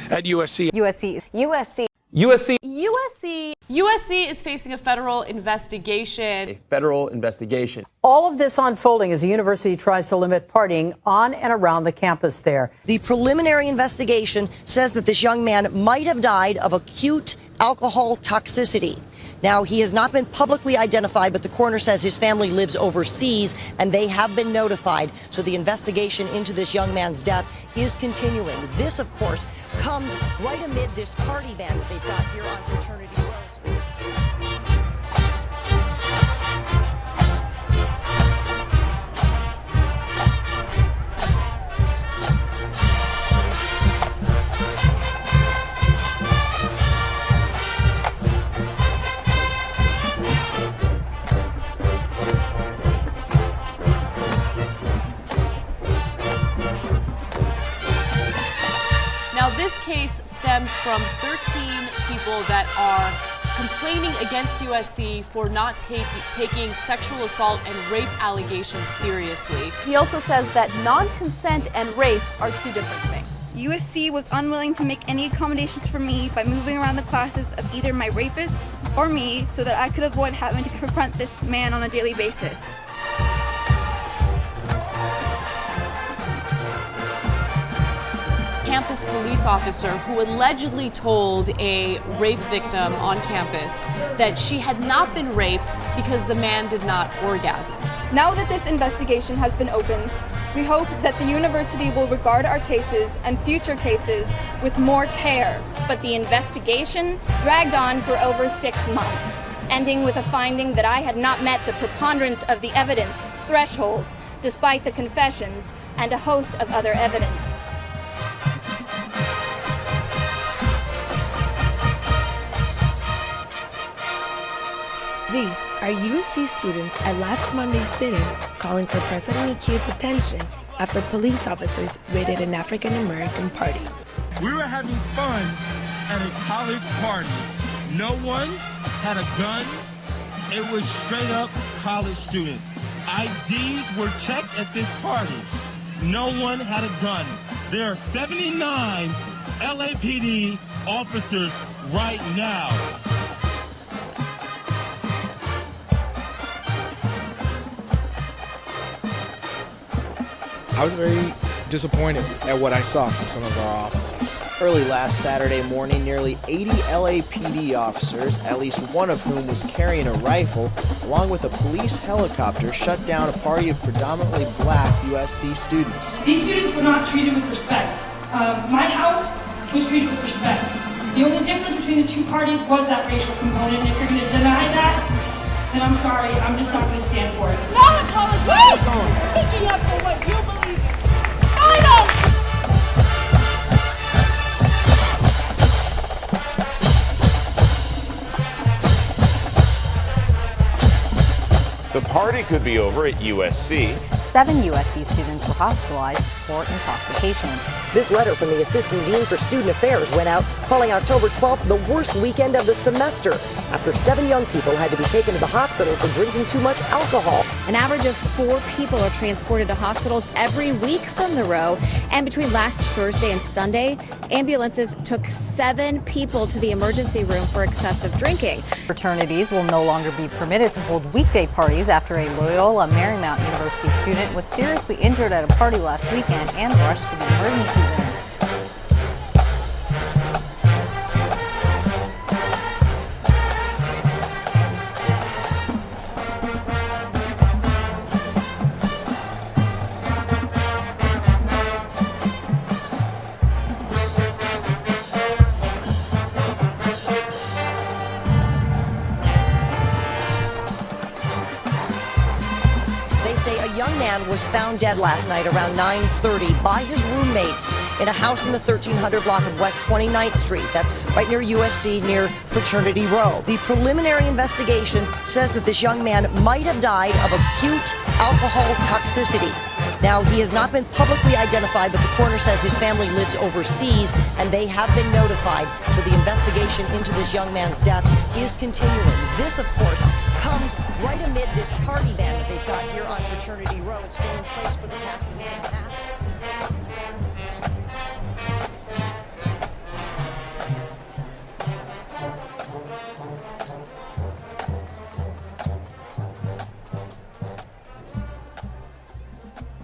at USC. USC is facing a federal investigation. A federal investigation. All of this unfolding as the university tries to limit partying on and around the campus there. The preliminary investigation says that this young man might have died of acute alcohol toxicity. Now, he has not been publicly identified, but the coroner says his family lives overseas and they have been notified. So the investigation into this young man's death is continuing. This, of course, comes right amid this party ban that they've got here on Fraternity Road. Now, this case stems from 13 people that are complaining against USC for not taking sexual assault and rape allegations seriously. He also says that non-consent and rape are two different things. USC was unwilling to make any accommodations for me by moving around the classes of either my rapist or me so that I could avoid having to confront this man on a daily basis. Campus police officer who allegedly told a rape victim on campus that she had not been raped because the man did not orgasm. Now that this investigation has been opened, we hope that the university will regard our cases and future cases with more care. But the investigation dragged on for over 6 months, ending with a finding that I had not met the preponderance of the evidence threshold, despite the confessions and a host of other evidence. These are USC students at last Monday's sit-in calling for President Ique's attention after police officers raided an African-American party. We were having fun at a college party. No one had a gun. It was straight up college students. IDs were checked at this party. No one had a gun. There are 79 LAPD officers right now. I was very disappointed at what I saw from some of our officers. Early last Saturday morning, nearly 80 LAPD officers, at least one of whom was carrying a rifle, along with a police helicopter, shut down a party of predominantly black USC students. These students were not treated with respect. My house was treated with respect. The only difference between the two parties was that racial component, and if you're going to deny that, then I'm sorry, I'm just not going to stand for it. Not apologize. Picking up for what you believe in. I know. The party could be over at USC. 7 USC students were hospitalized for intoxication. This letter from the Assistant Dean for Student Affairs went out, calling October 12th the worst weekend of the semester, after 7 young people had to be taken to the hospital for drinking too much alcohol. An average of 4 people are transported to hospitals every week from the row, and between last Thursday and Sunday, ambulances took 7 people to the emergency room for excessive drinking. Fraternities will no longer be permitted to hold weekday parties after a Loyola Marymount University student was seriously injured at a party last weekend and rushed to the emergency room. A young man was found dead last night around 9:30 by his roommates in a house in the 1300 block of West 29th Street. That's right near USC, near Fraternity Row. The preliminary investigation says that this young man might have died of acute alcohol toxicity. Now, he has not been publicly identified, but the coroner says his family lives overseas and they have been notified. So the investigation into this young man's death is continuing. This, of course, comes right amid this party ban that they've got here on Fraternity Row. It's been in place for the past week and a half.